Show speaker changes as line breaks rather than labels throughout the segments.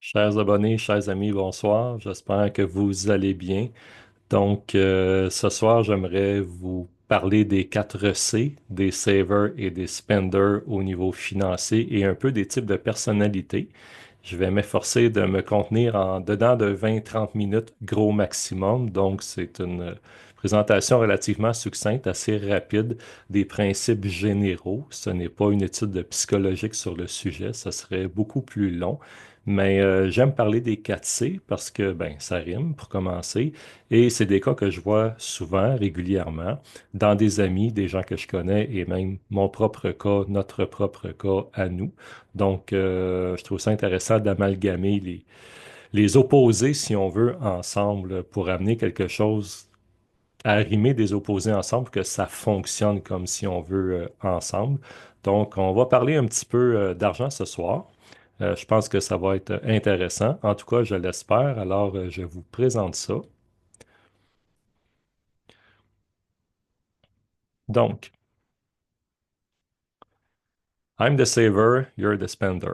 Chers abonnés, chers amis, bonsoir. J'espère que vous allez bien. Ce soir, j'aimerais vous parler des 4 C, des savers et des spenders au niveau financier et un peu des types de personnalités. Je vais m'efforcer de me contenir en dedans de 20-30 minutes, gros maximum. Donc, c'est une présentation relativement succincte, assez rapide des principes généraux. Ce n'est pas une étude psychologique sur le sujet, ça serait beaucoup plus long. J'aime parler des 4 C parce que ben, ça rime pour commencer. Et c'est des cas que je vois souvent, régulièrement, dans des amis, des gens que je connais et même mon propre cas, notre propre cas à nous. Je trouve ça intéressant d'amalgamer les opposés, si on veut, ensemble pour amener quelque chose, à arrimer des opposés ensemble, que ça fonctionne comme si on veut ensemble. Donc, on va parler un petit peu d'argent ce soir. Je pense que ça va être intéressant. En tout cas, je l'espère. Je vous présente ça. Donc, I'm the saver, you're the spender.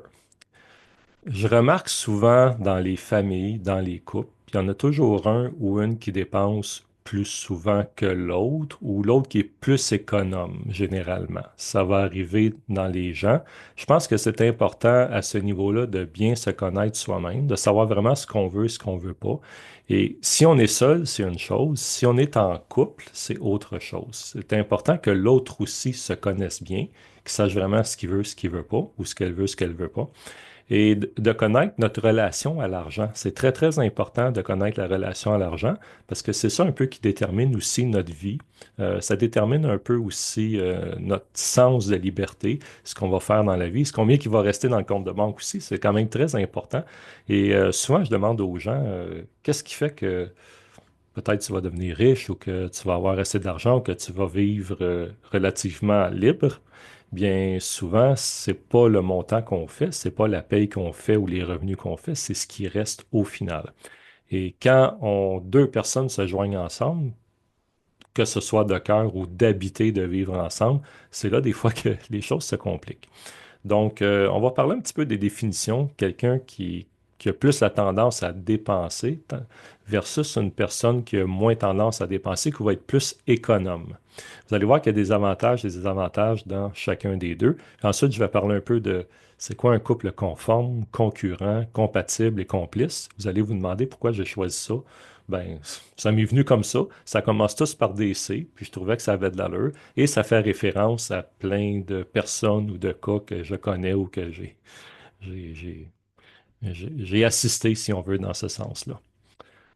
Je remarque souvent dans les familles, dans les couples, il y en a toujours un ou une qui dépense plus souvent que l'autre ou l'autre qui est plus économe généralement. Ça va arriver dans les gens. Je pense que c'est important à ce niveau-là de bien se connaître soi-même, de savoir vraiment ce qu'on veut, ce qu'on veut pas. Et si on est seul, c'est une chose. Si on est en couple, c'est autre chose. C'est important que l'autre aussi se connaisse bien, qu'il sache vraiment ce qu'il veut pas, ou ce qu'elle veut pas et de connaître notre relation à l'argent. C'est très, très important de connaître la relation à l'argent parce que c'est ça un peu qui détermine aussi notre vie. Ça détermine un peu aussi notre sens de liberté, ce qu'on va faire dans la vie, ce combien qui va rester dans le compte de banque aussi. C'est quand même très important. Souvent, je demande aux gens, qu'est-ce qui fait que peut-être tu vas devenir riche ou que tu vas avoir assez d'argent ou que tu vas vivre relativement libre, bien souvent, c'est pas le montant qu'on fait, c'est pas la paye qu'on fait ou les revenus qu'on fait, c'est ce qui reste au final. Et quand deux personnes se joignent ensemble, que ce soit de cœur ou d'habiter, de vivre ensemble, c'est là des fois que les choses se compliquent. On va parler un petit peu des définitions. Qui a plus la tendance à dépenser versus une personne qui a moins tendance à dépenser, qui va être plus économe. Vous allez voir qu'il y a des avantages et des désavantages dans chacun des deux. Ensuite, je vais parler un peu de c'est quoi un couple conforme, concurrent, compatible et complice. Vous allez vous demander pourquoi j'ai choisi ça. Ben, ça m'est venu comme ça. Ça commence tous par des C, puis je trouvais que ça avait de l'allure. Et ça fait référence à plein de personnes ou de cas que je connais ou que j'ai, j'ai- j'ai assisté, si on veut, dans ce sens-là.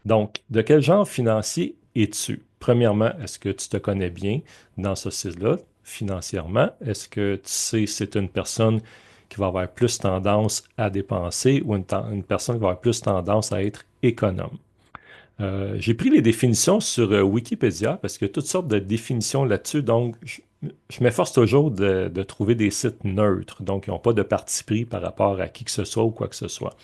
Donc, de quel genre financier es-tu? Premièrement, est-ce que tu te connais bien dans ce style-là, financièrement? Est-ce que tu sais si c'est une personne qui va avoir plus tendance à dépenser ou une personne qui va avoir plus tendance à être économe? J'ai pris les définitions sur Wikipédia parce qu'il y a toutes sortes de définitions là-dessus. Je m'efforce toujours de trouver des sites neutres, donc ils n'ont pas de parti pris par rapport à qui que ce soit ou quoi que ce soit.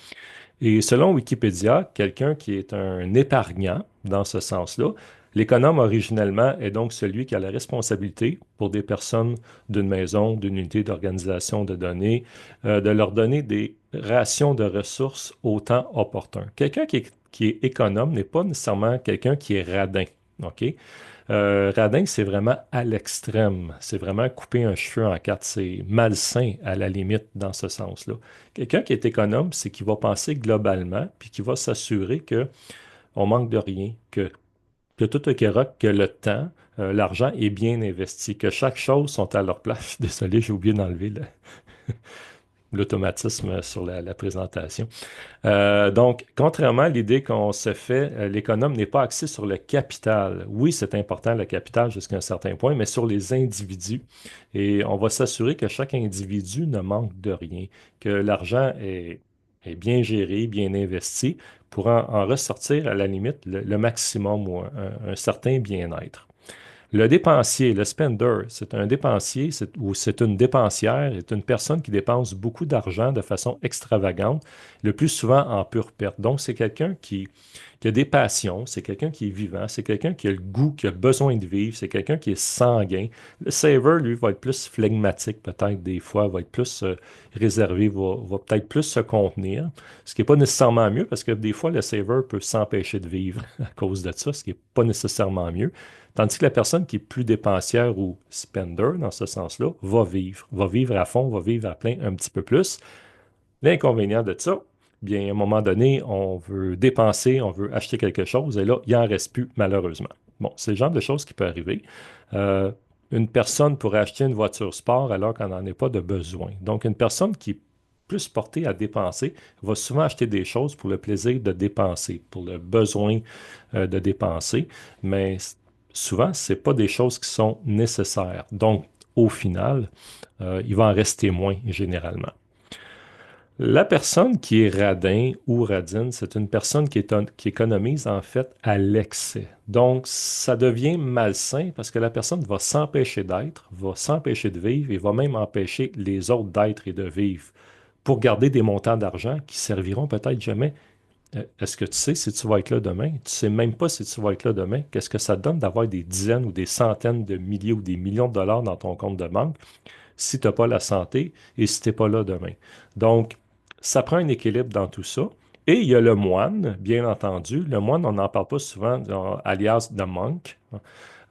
Et selon Wikipédia, quelqu'un qui est un épargnant, dans ce sens-là, l'économe originellement est donc celui qui a la responsabilité pour des personnes d'une maison, d'une unité d'organisation de données, de leur donner des rations de ressources au temps opportun. Qui est économe n'est pas nécessairement quelqu'un qui est radin. OK? Radin, c'est vraiment à l'extrême. C'est vraiment couper un cheveu en quatre. C'est malsain à la limite dans ce sens-là. Quelqu'un qui est économe, c'est qu'il va penser globalement, puis qui va s'assurer que on manque de rien, que tout est correct, que le temps, l'argent est bien investi, que chaque chose sont à leur place. Désolé, j'ai oublié d'enlever l'automatisme sur la présentation. Contrairement à l'idée qu'on se fait, l'économe n'est pas axé sur le capital. Oui, c'est important le capital jusqu'à un certain point, mais sur les individus. Et on va s'assurer que chaque individu ne manque de rien, que est bien géré, bien investi pour en ressortir à la limite le maximum ou un certain bien-être. Le dépensier, le spender, c'est un dépensier ou c'est une dépensière, c'est une personne qui dépense beaucoup d'argent de façon extravagante, le plus souvent en pure perte. Donc, c'est quelqu'un qui a des passions, c'est quelqu'un qui est vivant, c'est quelqu'un qui a le goût, qui a besoin de vivre, c'est quelqu'un qui est sanguin. Le saver, lui, va être plus flegmatique peut-être des fois, va être plus réservé, va peut-être plus se contenir, ce qui n'est pas nécessairement mieux parce que des fois, le saver peut s'empêcher de vivre à cause de ça, ce qui n'est pas nécessairement mieux. Tandis que la personne qui est plus dépensière ou spender, dans ce sens-là, va vivre à fond, va vivre à plein un petit peu plus. L'inconvénient de ça, bien, à un moment donné, on veut dépenser, on veut acheter quelque chose, et là, il n'en reste plus, malheureusement. Bon, c'est le genre de choses qui peut arriver. Euh, une personne pourrait acheter une voiture sport alors qu'elle n'en a pas de besoin. Donc, une personne qui est plus portée à dépenser va souvent acheter des choses pour le plaisir de dépenser, pour le besoin de dépenser, mais souvent, ce n'est pas des choses qui sont nécessaires. Donc, au final, il va en rester moins généralement. La personne qui est radin ou radine, c'est une personne qui économise en fait à l'excès. Donc, ça devient malsain parce que la personne va s'empêcher d'être, va s'empêcher de vivre et va même empêcher les autres d'être et de vivre pour garder des montants d'argent qui serviront peut-être jamais. Est-ce que tu sais si tu vas être là demain? Tu ne sais même pas si tu vas être là demain. Qu'est-ce que ça te donne d'avoir des dizaines ou des centaines de milliers ou des millions de dollars dans ton compte de banque si tu n'as pas la santé et si tu n'es pas là demain? Donc, ça prend un équilibre dans tout ça. Et il y a le moine, bien entendu. Le moine, on n'en parle pas souvent, alias the monk.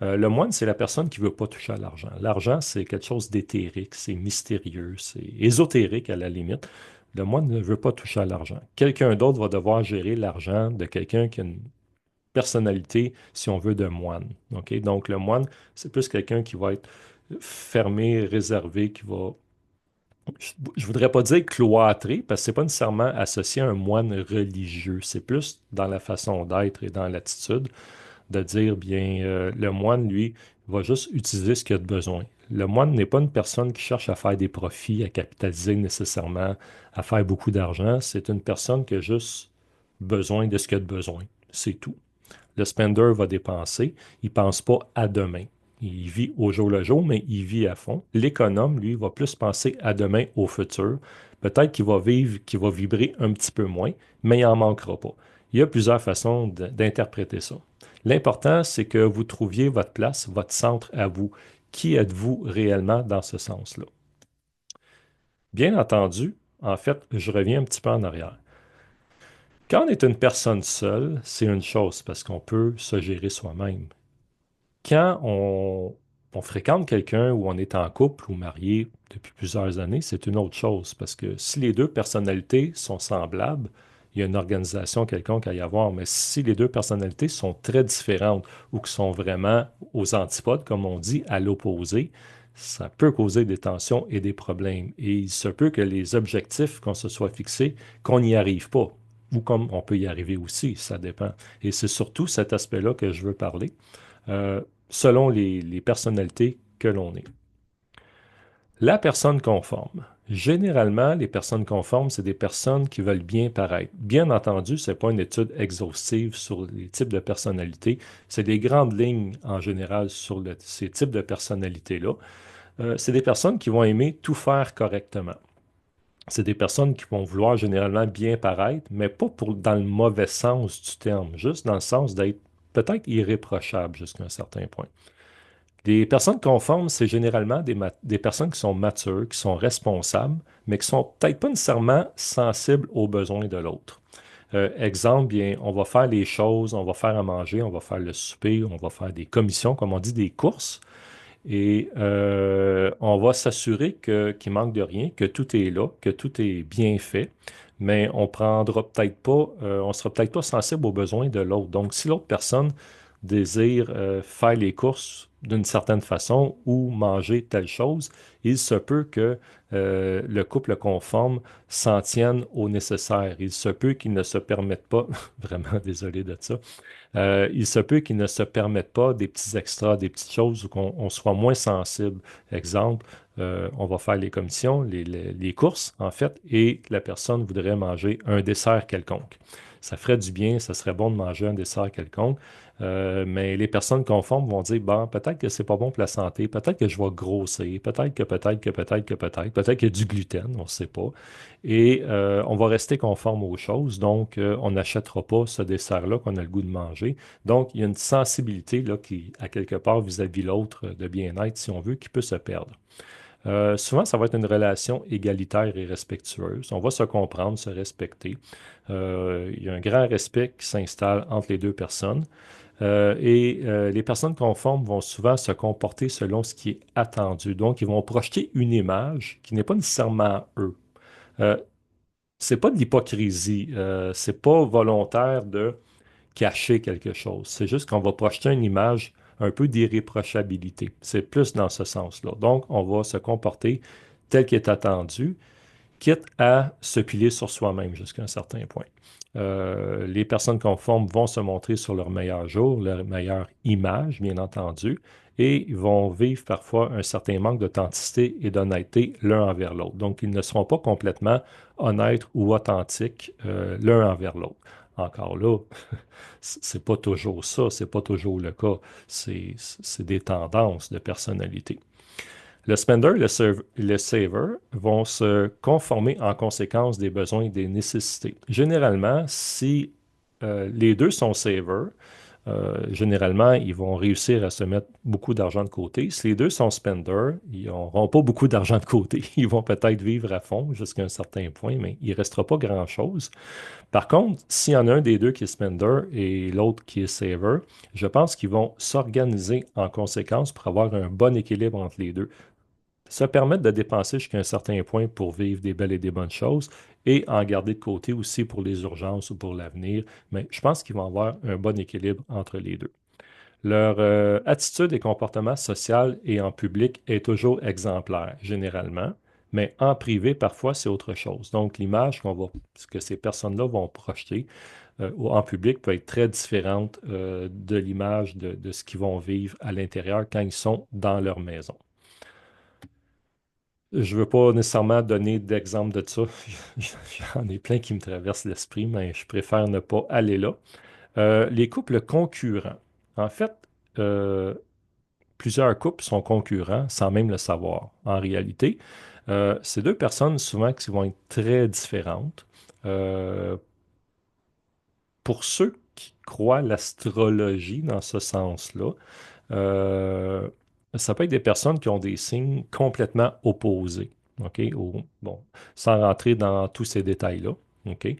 Le moine, c'est la personne qui ne veut pas toucher à l'argent. L'argent, c'est quelque chose d'éthérique, c'est mystérieux, c'est ésotérique à la limite. Le moine ne veut pas toucher à l'argent. Quelqu'un d'autre va devoir gérer l'argent de quelqu'un qui a une personnalité, si on veut, de moine. OK? Donc, le moine, c'est plus quelqu'un qui va être fermé, réservé, qui va je voudrais pas dire cloîtré, parce que c'est pas nécessairement associé à un moine religieux. C'est plus dans la façon d'être et dans l'attitude de dire, bien, le moine, lui, va juste utiliser ce qu'il a de besoin. Le moine n'est pas une personne qui cherche à faire des profits, à capitaliser nécessairement, à faire beaucoup d'argent. C'est une personne qui a juste besoin de ce qu'il a de besoin. C'est tout. Le spender va dépenser, il ne pense pas à demain. Il vit au jour le jour, mais il vit à fond. L'économe, lui, va plus penser à demain, au futur. Peut-être qu'il va vivre, qu'il va vibrer un petit peu moins, mais il n'en manquera pas. Il y a plusieurs façons d'interpréter ça. L'important, c'est que vous trouviez votre place, votre centre à vous. Qui êtes-vous réellement dans ce sens-là? Bien entendu, en fait, je reviens un petit peu en arrière. Quand on est une personne seule, c'est une chose parce qu'on peut se gérer soi-même. Quand on fréquente quelqu'un ou on est en couple ou marié depuis plusieurs années, c'est une autre chose parce que si les deux personnalités sont semblables, il y a une organisation quelconque à y avoir, mais si les deux personnalités sont très différentes ou qui sont vraiment aux antipodes, comme on dit, à l'opposé, ça peut causer des tensions et des problèmes. Et il se peut que les objectifs qu'on se soit fixés, qu'on n'y arrive pas, ou comme on peut y arriver aussi, ça dépend. Et c'est surtout cet aspect-là que je veux parler selon les personnalités que l'on est. La personne conforme. Généralement, les personnes conformes, c'est des personnes qui veulent bien paraître. Bien entendu, ce n'est pas une étude exhaustive sur les types de personnalités. C'est des grandes lignes en général sur ces types de personnalités-là. C'est des personnes qui vont aimer tout faire correctement. C'est des personnes qui vont vouloir généralement bien paraître, mais pas dans le mauvais sens du terme, juste dans le sens d'être peut-être irréprochable jusqu'à un certain point. Les personnes conformes, c'est généralement des personnes qui sont matures, qui sont responsables, mais qui sont peut-être pas nécessairement sensibles aux besoins de l'autre. Exemple, bien, on va faire les choses, on va faire à manger, on va faire le souper, on va faire des commissions, comme on dit, des courses, et on va s'assurer qu'il manque de rien, que tout est là, que tout est bien fait, mais on sera peut-être pas sensible aux besoins de l'autre. Donc, si l'autre personne désire faire les courses d'une certaine façon ou manger telle chose, il se peut que le couple conforme s'en tienne au nécessaire. Il se peut qu'il ne se permette pas, vraiment désolé de ça, il se peut qu'ils ne se permettent pas des petits extras, des petites choses où on soit moins sensible. Exemple, on va faire les commissions, les courses, en fait, et la personne voudrait manger un dessert quelconque. ça ferait du bien, ça serait bon de manger un dessert quelconque. Mais les personnes conformes vont dire, bon, peut-être que c'est pas bon pour la santé, peut-être que je vais grossir, peut-être qu'il y a du gluten, on ne sait pas. Et on va rester conforme aux choses, donc on n'achètera pas ce dessert-là qu'on a le goût de manger. Donc, il y a une sensibilité là, qui, à quelque part, vis-à-vis l'autre de bien-être, si on veut, qui peut se perdre. Souvent, ça va être une relation égalitaire et respectueuse. On va se comprendre, se respecter. Il y a un grand respect qui s'installe entre les deux personnes. Les personnes conformes vont souvent se comporter selon ce qui est attendu. Donc, ils vont projeter une image qui n'est pas nécessairement eux. Euh, c'est pas de l'hypocrisie, c'est pas volontaire de cacher quelque chose. C'est juste qu'on va projeter une image un peu d'irréprochabilité. C'est plus dans ce sens-là. Donc, on va se comporter tel qu'il est attendu, quitte à se piler sur soi-même jusqu'à un certain point. Les personnes conformes vont se montrer sur leur meilleur jour, leur meilleure image, bien entendu, et ils vont vivre parfois un certain manque d'authenticité et d'honnêteté l'un envers l'autre. Donc, ils ne seront pas complètement honnêtes ou authentiques l'un envers l'autre. Encore là, c'est pas toujours ça, c'est pas toujours le cas. C'est des tendances de personnalité. Le spender et le saver vont se conformer en conséquence des besoins et des nécessités. Généralement, si les deux sont savers, généralement, ils vont réussir à se mettre beaucoup d'argent de côté. Si les deux sont spenders, ils n'auront pas beaucoup d'argent de côté. Ils vont peut-être vivre à fond jusqu'à un certain point, mais il ne restera pas grand-chose. Par contre, s'il y en a un des deux qui est spender et l'autre qui est saver, je pense qu'ils vont s'organiser en conséquence pour avoir un bon équilibre entre les deux, se permettre de dépenser jusqu'à un certain point pour vivre des belles et des bonnes choses et en garder de côté aussi pour les urgences ou pour l'avenir. Mais je pense qu'ils vont avoir un bon équilibre entre les deux. Leur attitude et comportement social et en public est toujours exemplaire, généralement, mais en privé, parfois, c'est autre chose. Donc, l'image que ces personnes-là vont projeter en public peut être très différente de l'image de ce qu'ils vont vivre à l'intérieur quand ils sont dans leur maison. Je ne veux pas nécessairement donner d'exemple de ça. J'en ai plein qui me traversent l'esprit, mais je préfère ne pas aller là. Les couples concurrents. En fait, euh, plusieurs couples sont concurrents sans même le savoir. En réalité, c'est deux personnes souvent qui vont être très différentes. Euh, pour ceux qui croient l'astrologie dans ce sens-là, euh, ça peut être des personnes qui ont des signes complètement opposés. OK? Bon, sans rentrer dans tous ces détails-là. OK?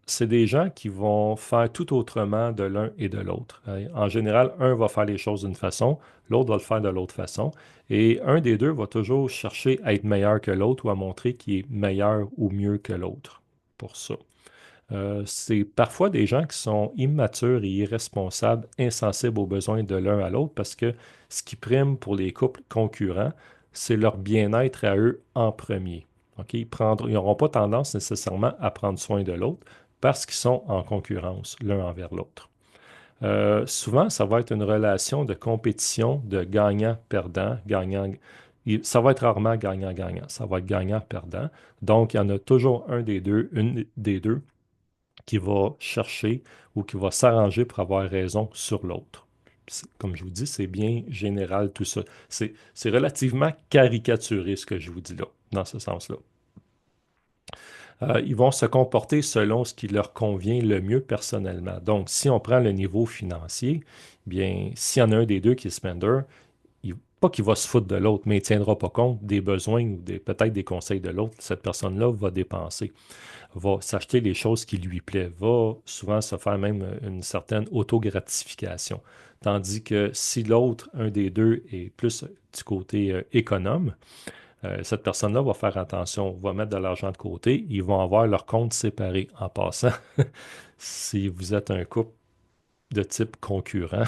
C'est des gens qui vont faire tout autrement de l'un et de l'autre. En général, un va faire les choses d'une façon, l'autre va le faire de l'autre façon. Et un des deux va toujours chercher à être meilleur que l'autre ou à montrer qu'il est meilleur ou mieux que l'autre pour ça. C'est parfois des gens qui sont immatures et irresponsables, insensibles aux besoins de l'un à l'autre parce que ce qui prime pour les couples concurrents, c'est leur bien-être à eux en premier. OK? Ils n'auront pas tendance nécessairement à prendre soin de l'autre parce qu'ils sont en concurrence l'un envers l'autre. Souvent, ça va être une relation de compétition de gagnant-perdant, gagnant. Ça va être rarement gagnant-gagnant, ça va être gagnant-perdant. Donc, il y en a toujours un des deux, une des deux qui va chercher ou qui va s'arranger pour avoir raison sur l'autre. Comme je vous dis, c'est bien général tout ça. C'est relativement caricaturé ce que je vous dis là, dans ce sens-là. Ils vont se comporter selon ce qui leur convient le mieux personnellement. Donc, si on prend le niveau financier, bien, s'il y en a un des deux qui est spender, pas qu'il va se foutre de l'autre, mais il ne tiendra pas compte des besoins ou peut-être des conseils de l'autre. Cette personne-là va dépenser, va s'acheter les choses qui lui plaisent, va souvent se faire même une certaine autogratification. Tandis que si l'autre, un des deux, est plus du côté économe, cette personne-là va faire attention, va mettre de l'argent de côté, ils vont avoir leur compte séparé en passant. Si vous êtes un couple de type concurrent,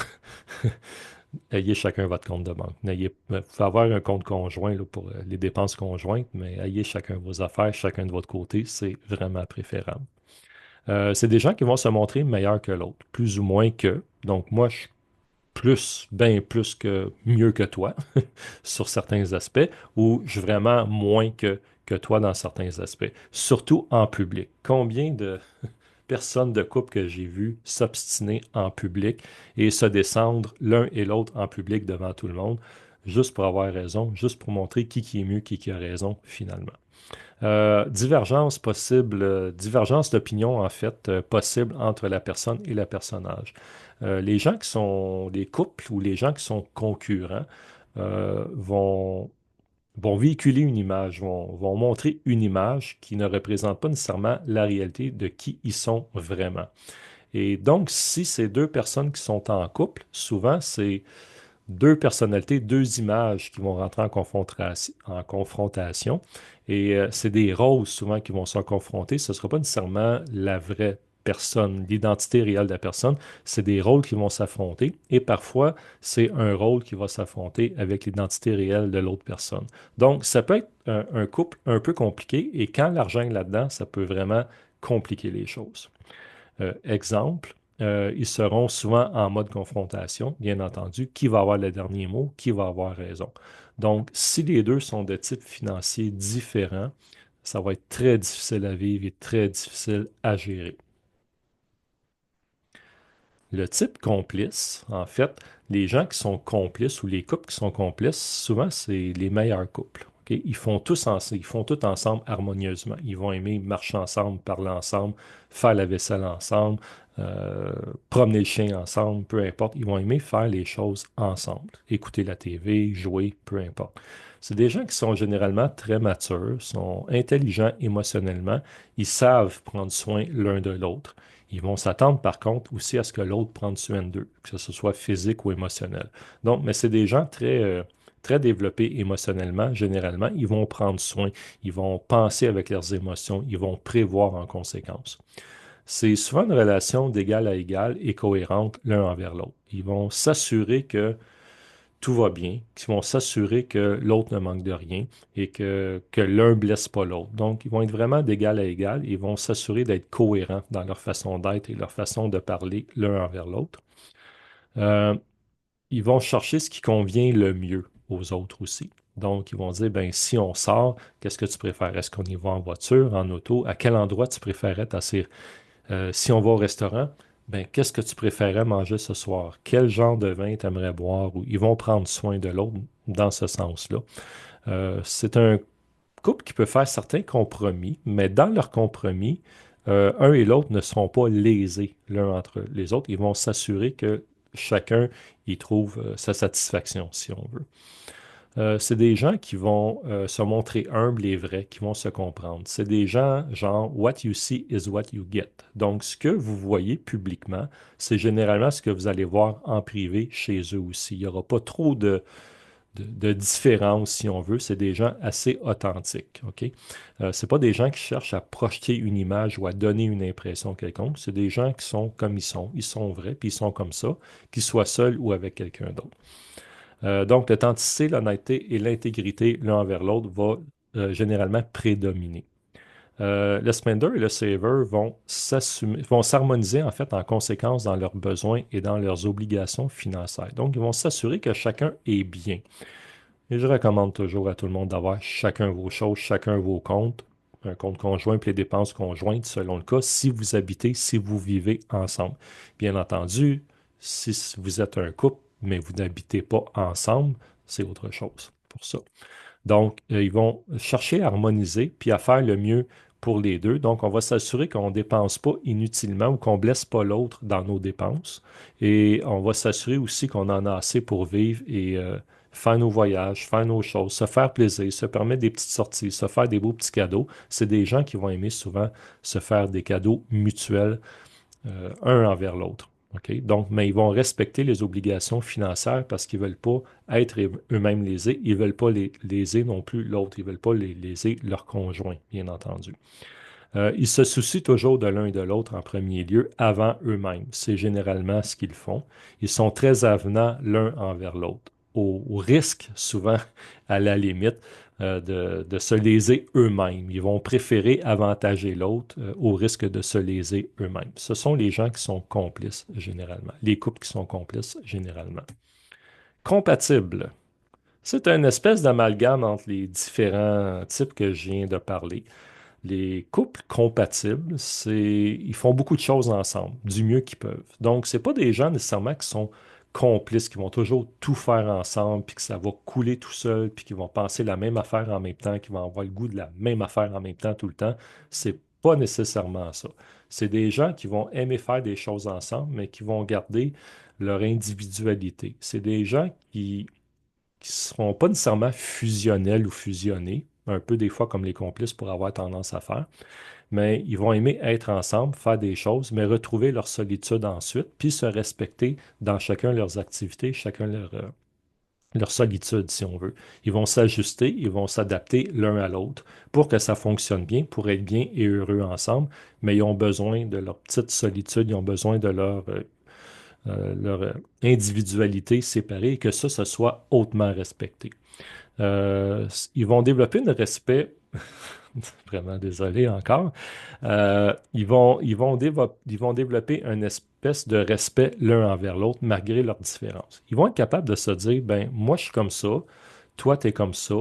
ayez chacun votre compte de banque. Vous pouvez avoir un compte conjoint là, pour les dépenses conjointes, mais ayez chacun vos affaires, chacun de votre côté, c'est vraiment préférable. C'est des gens qui vont se montrer meilleurs que l'autre, plus ou moins que. Donc, moi, je suis plus, bien plus que mieux que toi sur certains aspects, ou je suis vraiment moins que toi dans certains aspects, surtout en public. Combien de personnes de couple que j'ai vues s'obstiner en public et se descendre l'un et l'autre en public devant tout le monde, juste pour avoir raison, juste pour montrer qui est mieux, qui a raison finalement. Divergence possible, divergence d'opinion en fait possible entre la personne et le personnage. Les gens qui sont des couples ou les gens qui sont concurrents vont véhiculer une image, vont montrer une image qui ne représente pas nécessairement la réalité de qui ils sont vraiment. Et donc, si ces deux personnes qui sont en couple, souvent, c'est deux personnalités, deux images qui vont rentrer en confrontation. Et c'est des rôles souvent qui vont se confronter. Ce ne sera pas nécessairement la vraie personne, l'identité réelle de la personne. C'est des rôles qui vont s'affronter. Et parfois, c'est un rôle qui va s'affronter avec l'identité réelle de l'autre personne. Donc, ça peut être un couple un peu compliqué. Et quand l'argent est là-dedans, ça peut vraiment compliquer les choses. Exemple, ils seront souvent en mode confrontation, bien entendu. Qui va avoir le dernier mot? Qui va avoir raison? Donc, si les deux sont de type financier différents, ça va être très difficile à vivre et très difficile à gérer. Le type complice, en fait, les gens qui sont complices ou les couples qui sont complices, souvent, c'est les meilleurs couples. OK? Ils font tout ensemble harmonieusement. Ils vont aimer marcher ensemble, parler ensemble, faire la vaisselle ensemble, euh, promener le chien ensemble, peu importe. Ils vont aimer faire les choses ensemble. Écouter la TV, jouer, peu importe. C'est des gens qui sont généralement très matures, sont intelligents émotionnellement. Ils savent prendre soin l'un de l'autre. Ils vont s'attendre par contre aussi à ce que l'autre prenne soin d'eux, que ce soit physique ou émotionnel. Donc, mais c'est des gens très développés émotionnellement, généralement. Ils vont prendre soin, ils vont penser avec leurs émotions, ils vont prévoir en conséquence. C'est souvent une relation d'égal à égal et cohérente l'un envers l'autre. Ils vont s'assurer que tout va bien, qui vont s'assurer que l'autre ne manque de rien et que l'un ne blesse pas l'autre. Donc, ils vont être vraiment d'égal à égal et ils vont s'assurer d'être cohérents dans leur façon d'être et leur façon de parler l'un envers l'autre. Euh, Ils vont chercher ce qui convient le mieux aux autres aussi. Donc, ils vont dire, ben, si on sort, qu'est-ce que tu préfères? Est-ce qu'on y va en voiture, en auto? À quel endroit tu préférais t'asseoir? Si on va au restaurant, ben, qu'est-ce que tu préférais manger ce soir? Quel genre de vin tu aimerais boire? Ou ils vont prendre soin de l'autre dans ce sens-là. C'est un couple qui peut faire certains compromis, mais dans leurs compromis, un et l'autre ne seront pas lésés l'un entre les autres. Ils vont s'assurer que chacun y trouve sa satisfaction, si on veut. C'est des gens qui vont se montrer humbles et vrais, qui vont se comprendre. C'est des gens genre what you see is what you get. Donc, ce que vous voyez publiquement, c'est généralement ce que vous allez voir en privé chez eux aussi. Il n'y aura pas trop de différence, si on veut. C'est des gens assez authentiques. OK? C'est pas des gens qui cherchent à projeter une image ou à donner une impression quelconque. C'est des gens qui sont comme ils sont. Ils sont vrais, puis ils sont comme ça, qu'ils soient seuls ou avec quelqu'un d'autre. Donc, l'authenticité, l'honnêteté et l'intégrité l'un envers l'autre va généralement prédominer. Le spender et le saver vont s'harmoniser en fait en conséquence dans leurs besoins et dans leurs obligations financières. Donc, ils vont s'assurer que chacun est bien. Et je recommande toujours à tout le monde d'avoir chacun vos choses, chacun vos comptes, un compte conjoint puis les dépenses conjointes selon le cas, si vous habitez, si vous vivez ensemble. Bien entendu, si vous êtes un couple, mais vous n'habitez pas ensemble, c'est autre chose pour ça. Donc, ils vont chercher à harmoniser puis à faire le mieux pour les deux. Donc, on va s'assurer qu'on ne dépense pas inutilement ou qu'on ne blesse pas l'autre dans nos dépenses. Et on va s'assurer aussi qu'on en a assez pour vivre et faire nos voyages, faire nos choses, se faire plaisir, se permettre des petites sorties, se faire des beaux petits cadeaux. C'est des gens qui vont aimer souvent se faire des cadeaux mutuels un envers l'autre. OK? Donc, mais ils vont respecter les obligations financières parce qu'ils ne veulent pas être eux-mêmes lésés. Ils ne veulent pas léser non plus l'autre. Ils ne veulent pas léser leur conjoint, bien entendu. Ils se soucient toujours de l'un et de l'autre en premier lieu avant eux-mêmes. C'est généralement ce qu'ils font. Ils sont très avenants l'un envers l'autre, au risque, souvent, à la limite, de se léser eux-mêmes. Ils vont préférer avantager l'autre au risque de se léser eux-mêmes. Ce sont les gens qui sont complices, généralement. Les couples qui sont complices, généralement. Compatibles. C'est une espèce d'amalgame entre les différents types que je viens de parler. Les couples compatibles, ils font beaucoup de choses ensemble, du mieux qu'ils peuvent. Donc, c'est pas des gens nécessairement qui sont complices, qui vont toujours tout faire ensemble, puis que ça va couler tout seul, puis qui vont penser la même affaire en même temps, qui vont avoir le goût de la même affaire en même temps tout le temps. C'est pas nécessairement ça. C'est des gens qui vont aimer faire des choses ensemble, mais qui vont garder leur individualité. C'est des gens qui ne seront pas nécessairement fusionnels ou fusionnés, un peu des fois comme les complices pour avoir tendance à faire, mais ils vont aimer être ensemble, faire des choses, mais retrouver leur solitude ensuite, puis se respecter dans chacun leurs activités, chacun leur solitude, si on veut. Ils vont s'ajuster, ils vont s'adapter l'un à l'autre pour que ça fonctionne bien, pour être bien et heureux ensemble, mais ils ont besoin de leur petite solitude, ils ont besoin de leur individualité séparée et que ça soit hautement respecté. Ils vont développer un respect, vraiment désolé encore, ils vont développer une espèce de respect l'un envers l'autre malgré leurs différences. Ils vont être capables de se dire, ben moi je suis comme ça, toi tu es comme ça,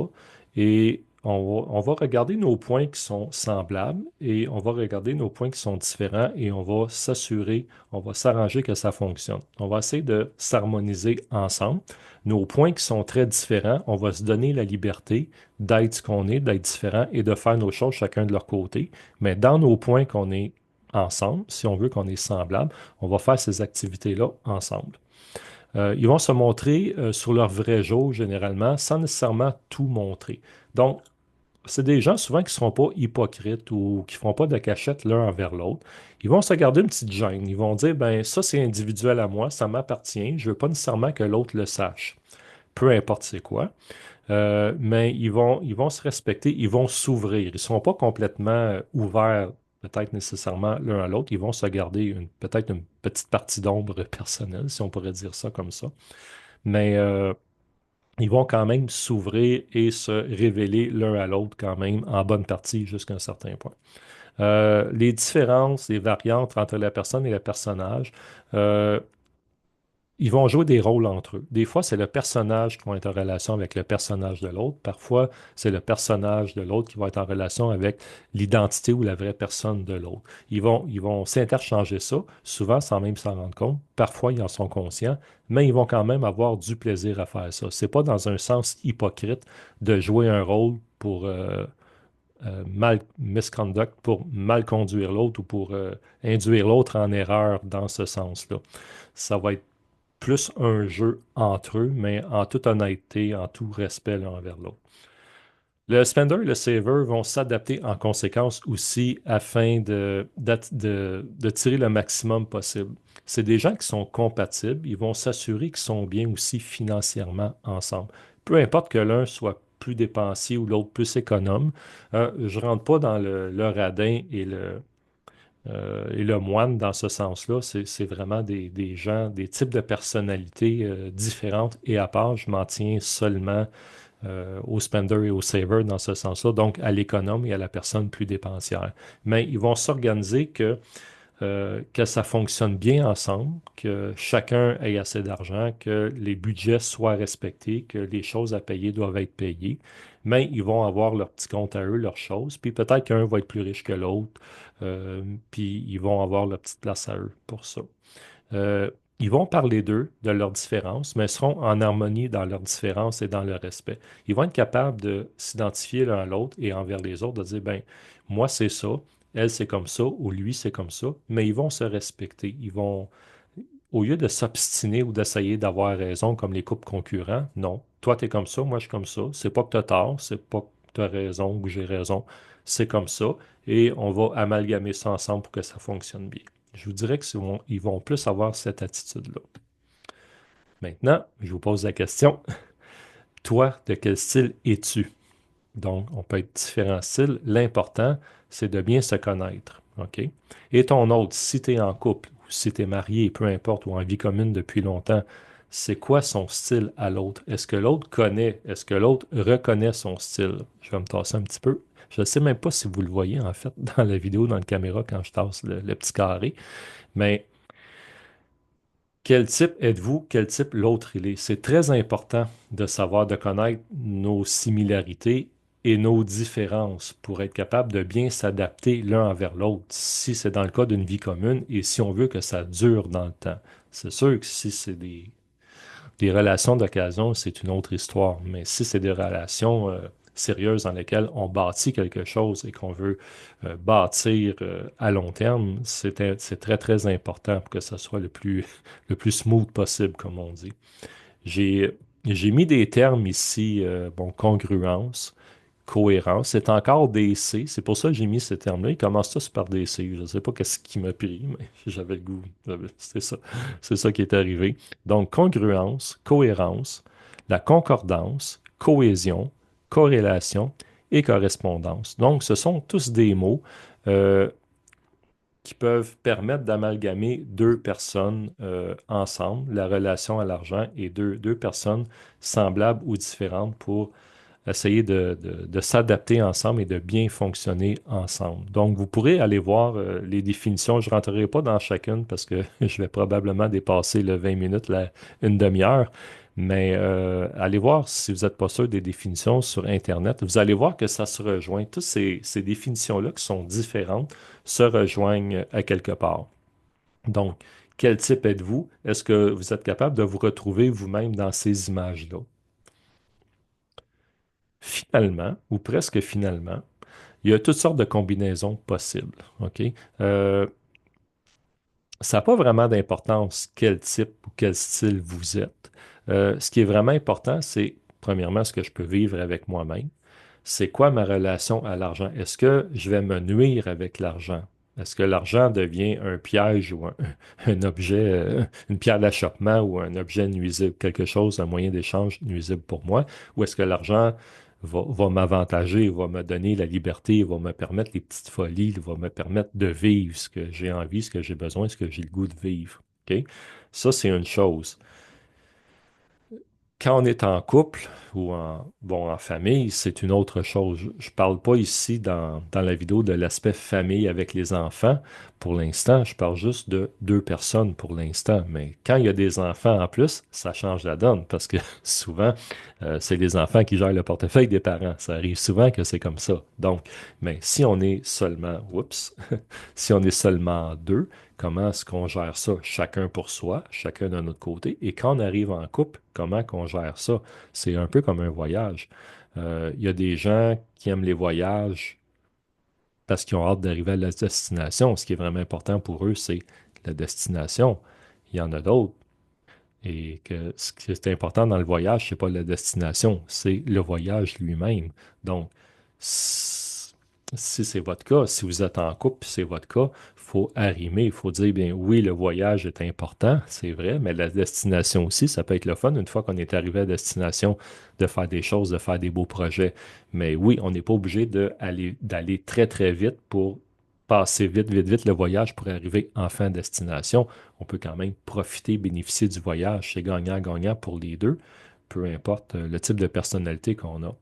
et on va regarder nos points qui sont semblables et on va regarder nos points qui sont différents et on va s'assurer, on va s'arranger que ça fonctionne. On va essayer de s'harmoniser ensemble. Nos points qui sont très différents, on va se donner la liberté d'être ce qu'on est, d'être différent et de faire nos choses chacun de leur côté. Mais dans nos points qu'on est ensemble, si on veut qu'on est semblable, on va faire ces activités-là ensemble. Ils vont se montrer sur leur vrai jour généralement, sans nécessairement tout montrer. Donc, c'est des gens souvent qui ne seront pas hypocrites ou qui ne feront pas de cachette l'un envers l'autre. Ils vont se garder une petite gêne. Ils vont dire, ben ça c'est individuel à moi, ça m'appartient, je ne veux pas nécessairement que l'autre le sache, peu importe c'est quoi. Mais ils vont se respecter, ils vont s'ouvrir. Ils ne seront pas complètement ouverts, peut-être nécessairement l'un à l'autre. Ils vont se garder peut-être une petite partie d'ombre personnelle, si on pourrait dire ça comme ça. Mais ils vont quand même s'ouvrir et se révéler l'un à l'autre quand même en bonne partie jusqu'à un certain point. Les différences, les variantes entre la personne et le personnage, euh, ils vont jouer des rôles entre eux. Des fois, c'est le personnage qui va être en relation avec le personnage de l'autre. Parfois, c'est le personnage de l'autre qui va être en relation avec l'identité ou la vraie personne de l'autre. Ils vont s'interchanger ça, souvent sans même s'en rendre compte. Parfois, ils en sont conscients, mais ils vont quand même avoir du plaisir à faire ça. C'est pas dans un sens hypocrite de jouer un rôle pour mal misconduct, pour mal conduire l'autre ou pour induire l'autre en erreur dans ce sens-là. Ça va être plus un jeu entre eux, mais en toute honnêteté, en tout respect l'un envers l'autre. Le spender et le saver vont s'adapter en conséquence aussi afin de tirer le maximum possible. C'est des gens qui sont compatibles, ils vont s'assurer qu'ils sont bien aussi financièrement ensemble. Peu importe que l'un soit plus dépensier ou l'autre plus économe, je ne rentre pas dans le radin et le moine, dans ce sens-là, c'est vraiment des gens, des types de personnalités différentes et à part. Je m'en tiens seulement au spender et au saver dans ce sens-là, donc à l'économe et à la personne plus dépensière. Mais ils vont s'organiser que ça fonctionne bien ensemble, que chacun ait assez d'argent, que les budgets soient respectés, que les choses à payer doivent être payées. Mais ils vont avoir leur petit compte à eux, leurs choses. Puis peut-être qu'un va être plus riche que l'autre. Puis ils vont avoir leur petite place à eux pour ça. Euh, Ils vont parler d'eux, de leurs différences, mais seront en harmonie dans leurs différences et dans le respect. Ils vont être capables de s'identifier l'un à l'autre et envers les autres, de dire, ben, moi c'est ça, elle c'est comme ça, ou lui c'est comme ça, mais ils vont se respecter. Ils vont, au lieu de s'obstiner ou d'essayer d'avoir raison comme les couples concurrents, non. Toi tu es comme ça, moi je suis comme ça. C'est pas que tu as tort, c'est pas que tu as raison ou que j'ai raison. C'est comme ça. Et on va amalgamer ça ensemble pour que ça fonctionne bien. Je vous dirais qu'ils vont plus avoir cette attitude-là. Maintenant, je vous pose la question, toi, de quel style es-tu? Donc, on peut être différents styles. L'important, c'est de bien se connaître. OK? Et ton autre, si tu es en couple ou si tu es marié, peu importe, ou en vie commune depuis longtemps, c'est quoi son style à l'autre? Est-ce que l'autre connaît? Est-ce que l'autre reconnaît son style? Je vais me tasser un petit peu. Je ne sais même pas si vous le voyez, en fait, dans la vidéo, dans la caméra, quand je tasse le petit carré. Mais quel type êtes-vous? Quel type l'autre il est? C'est très important de savoir, de connaître nos similarités et nos différences pour être capable de bien s'adapter l'un envers l'autre, si c'est dans le cas d'une vie commune et si on veut que ça dure dans le temps. C'est sûr que si c'est des relations d'occasion, c'est une autre histoire, mais si c'est des relations sérieuses dans lesquelles on bâtit quelque chose et qu'on veut bâtir à long terme, c'est très, très important pour que ça soit le plus smooth possible, comme on dit. J'ai, j'ai mis des termes ici, bon, congruence, cohérence. C'est encore DC. C'est pour ça que j'ai mis ces termes-là. Ils commencent tous par DC. Je ne sais pas qu'est-ce qui m'a pris, mais j'avais le goût. C'est ça. C'est ça qui est arrivé. Donc, congruence, cohérence, la concordance, cohésion, corrélation et correspondance. Donc, ce sont tous des mots euh, qui peuvent permettre d'amalgamer deux personnes ensemble, la relation à l'argent et deux personnes semblables ou différentes pour essayer de s'adapter ensemble et de bien fonctionner ensemble. Donc, vous pourrez aller voir les définitions. Je ne rentrerai pas dans chacune parce que je vais probablement dépasser le 20 minutes, une demi-heure. Mais allez voir si vous n'êtes pas sûr des définitions sur Internet. Vous allez voir que ça se rejoint. Toutes ces définitions-là qui sont différentes se rejoignent à quelque part. Donc, quel type êtes-vous? Est-ce que vous êtes capable de vous retrouver vous-même dans ces images-là? Finalement, ou presque finalement, il y a toutes sortes de combinaisons possibles. OK? Euh, Ça n'a pas vraiment d'importance quel type ou quel style vous êtes. Ce qui est vraiment important, c'est, premièrement, ce que je peux vivre avec moi-même. C'est quoi ma relation à l'argent? Est-ce que je vais me nuire avec l'argent? Est-ce que l'argent devient un piège ou un objet, une pierre d'achoppement ou un objet nuisible, quelque chose, un moyen d'échange nuisible pour moi? Ou est-ce que l'argent va m'avantager, va me donner la liberté, va me permettre les petites folies, va me permettre de vivre ce que j'ai envie, ce que j'ai besoin, ce que j'ai le goût de vivre? OK? Ça, c'est une chose. Quand on est en couple ou en famille, c'est une autre chose. Je ne parle pas ici dans la vidéo de l'aspect famille avec les enfants. Pour l'instant, je parle juste de deux personnes pour l'instant. Mais quand il y a des enfants en plus, ça change la donne parce que souvent, c'est les enfants qui gèrent le portefeuille des parents. Ça arrive souvent que c'est comme ça. Donc, mais si on est seulement, oups, si on est seulement deux, comment est-ce qu'on gère ça? Chacun pour soi, chacun de notre côté. Et quand on arrive en couple, comment qu'on gère ça? C'est un peu comme un voyage. Il y a des gens qui aiment les voyages parce qu'ils ont hâte d'arriver à la destination. Ce qui est vraiment important pour eux, c'est la destination. Il y en a d'autres. Et que ce qui est important dans le voyage, c'est pas la destination, c'est le voyage lui-même. Donc, si c'est votre cas, si vous êtes en couple, puis c'est votre cas, il faut arrimer, il faut dire, bien oui, le voyage est important, c'est vrai, mais la destination aussi, ça peut être le fun une fois qu'on est arrivé à destination, de faire des choses, de faire des beaux projets. Mais oui, on n'est pas obligé d'aller très, très vite pour passer vite, vite, vite le voyage pour arriver enfin à destination. On peut quand même profiter, bénéficier du voyage. C'est gagnant-gagnant pour les deux, peu importe le type de personnalité qu'on a.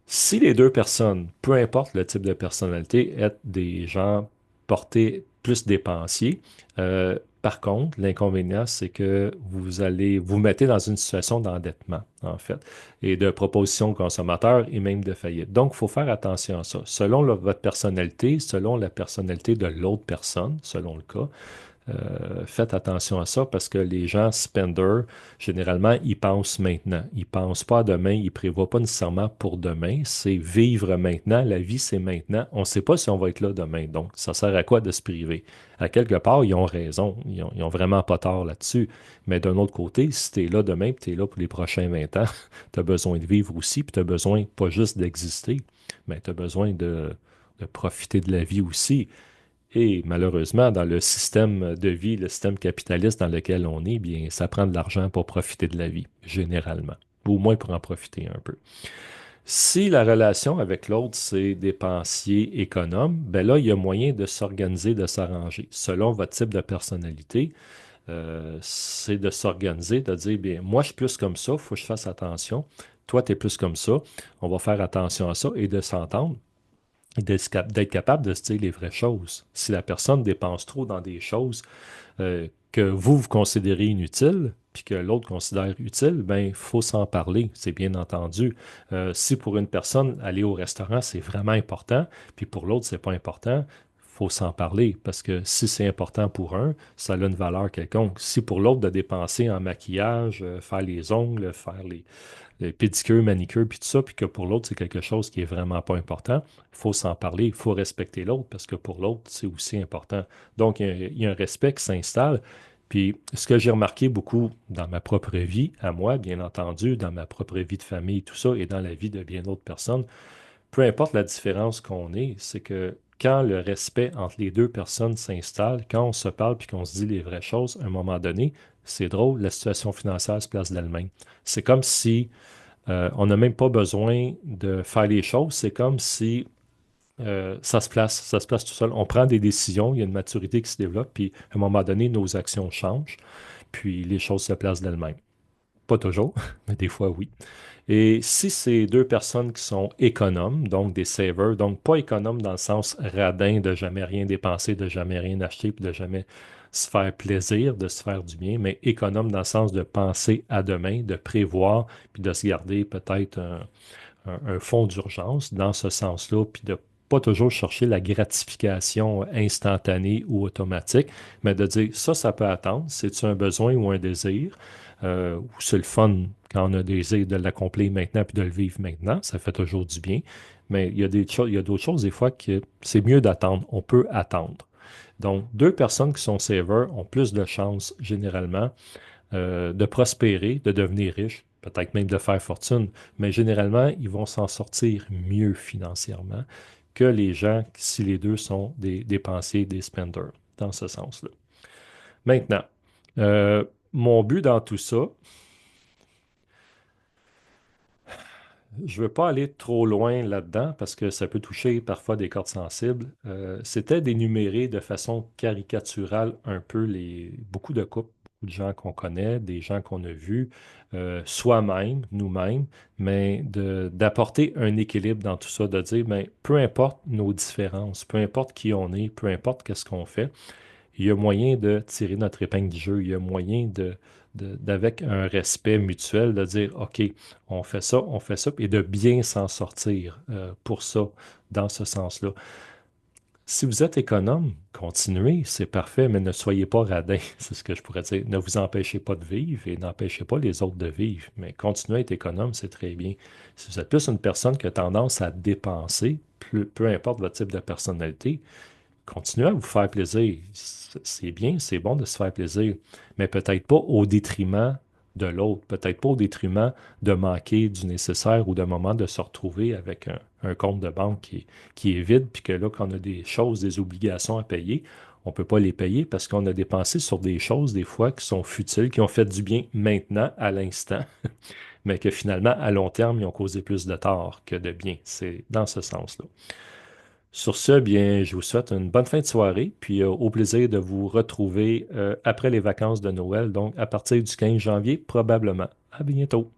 Si les deux personnes, peu importe le type de personnalité, êtes des gens portés plus dépensiers, par contre, l'inconvénient, c'est que vous allez vous mettez dans une situation d'endettement, en fait, et de proposition consommateur et même de faillite. Donc, il faut faire attention à ça. Selon votre personnalité, selon la personnalité de l'autre personne, selon le cas, faites attention à ça parce que les gens spender, généralement, ils pensent maintenant. Ils pensent pas à demain, ils prévoient pas nécessairement pour demain. C'est vivre maintenant. La vie, c'est maintenant. On ne sait pas si on va être là demain. Donc, ça sert à quoi de se priver? À quelque part, ils ont raison. Ils ont vraiment pas tort là-dessus. Mais d'un autre côté, si tu es là demain, tu es là pour les prochains 20 ans, tu as besoin de vivre aussi, puis tu as besoin pas juste d'exister, mais tu as besoin de profiter de la vie aussi. Et malheureusement, dans le système de vie, le système capitaliste dans lequel on est, bien, ça prend de l'argent pour profiter de la vie, généralement, ou au moins pour en profiter un peu. Si la relation avec l'autre, c'est dépensier économe, ben là, il y a moyen de s'organiser, de s'arranger. Selon votre type de personnalité, c'est de s'organiser, de dire, bien, moi, je suis plus comme ça, il faut que je fasse attention. Toi, tu es plus comme ça, on va faire attention à ça et de s'entendre et d'être capable de se dire les vraies choses. Si la personne dépense trop dans des choses, que vous considérez inutile, puis que l'autre considère utile, ben, il faut s'en parler, c'est bien entendu. Si pour une personne, aller au restaurant, c'est vraiment important, puis pour l'autre, c'est pas important, faut s'en parler, parce que si c'est important pour un, ça a une valeur quelconque. Si pour l'autre, de dépenser en maquillage, faire les ongles, faire les pédicures, manicures, puis tout ça, puis que pour l'autre, c'est quelque chose qui est vraiment pas important, il faut s'en parler, il faut respecter l'autre, parce que pour l'autre, c'est aussi important. Donc, il y a un respect qui s'installe. Puis, ce que j'ai remarqué beaucoup dans ma propre vie, à moi, bien entendu, dans ma propre vie de famille, tout ça, et dans la vie de bien d'autres personnes, peu importe la différence qu'on ait, c'est que quand le respect entre les deux personnes s'installe, quand on se parle puis qu'on se dit les vraies choses, à un moment donné, c'est drôle, la situation financière se place d'elle-même. C'est comme si on n'a même pas besoin de faire les choses. C'est comme si ça se place tout seul. On prend des décisions, il y a une maturité qui se développe, puis à un moment donné, nos actions changent, puis les choses se placent d'elles-mêmes. Pas toujours, mais des fois oui. Et si c'est deux personnes qui sont économes, donc des savers, donc pas économes dans le sens radin de jamais rien dépenser, de jamais rien acheter, puis de jamais se faire plaisir, de se faire du bien, mais économes dans le sens de penser à demain, de prévoir, puis de se garder peut-être un fonds d'urgence dans ce sens-là, puis de pas toujours chercher la gratification instantanée ou automatique, mais de dire ça, ça peut attendre. C'est-tu un besoin ou un désir? Ou c'est le fun quand on a des désir de l'accomplir maintenant puis de le vivre maintenant. Ça fait toujours du bien. Mais il y a d'autres choses des fois que c'est mieux d'attendre. On peut attendre. Donc, deux personnes qui sont savers ont plus de chances généralement de prospérer, de devenir riches, peut-être même de faire fortune, mais généralement, ils vont s'en sortir mieux financièrement que les gens si les deux sont des dépensiers, des spenders, dans ce sens-là. Maintenant, euh, mon but dans tout ça, je ne veux pas aller trop loin là-dedans parce que ça peut toucher parfois des cordes sensibles. C'était d'énumérer de façon caricaturale un peu beaucoup de couples, beaucoup de gens qu'on connaît, des gens qu'on a vus, soi-même, nous-mêmes, mais d'apporter un équilibre dans tout ça, de dire, ben, peu importe nos différences, peu importe qui on est, peu importe qu'est-ce qu'on fait, il y a moyen de tirer notre épingle du jeu. Il y a moyen d'avec un respect mutuel, de dire, OK, on fait ça, et de bien s'en sortir pour ça, dans ce sens-là. Si vous êtes économe, continuez, c'est parfait, mais ne soyez pas radin, c'est ce que je pourrais dire. Ne vous empêchez pas de vivre et n'empêchez pas les autres de vivre, mais continuez à être économe, c'est très bien. Si vous êtes plus une personne qui a tendance à dépenser, peu importe votre type de personnalité, continuez à vous faire plaisir. C'est bien, c'est bon de se faire plaisir, mais peut-être pas au détriment de l'autre, peut-être pas au détriment de manquer du nécessaire ou d'un moment de se retrouver avec un compte de banque qui est vide, puis que là, quand on a des choses, des obligations à payer, on ne peut pas les payer parce qu'on a dépensé sur des choses, des fois, qui sont futiles, qui ont fait du bien maintenant, à l'instant, mais que finalement, à long terme, ils ont causé plus de tort que de bien. C'est dans ce sens-là. Sur ce, bien, je vous souhaite une bonne fin de soirée, puis au plaisir de vous retrouver après les vacances de Noël, donc à partir du 15 janvier, probablement. À bientôt.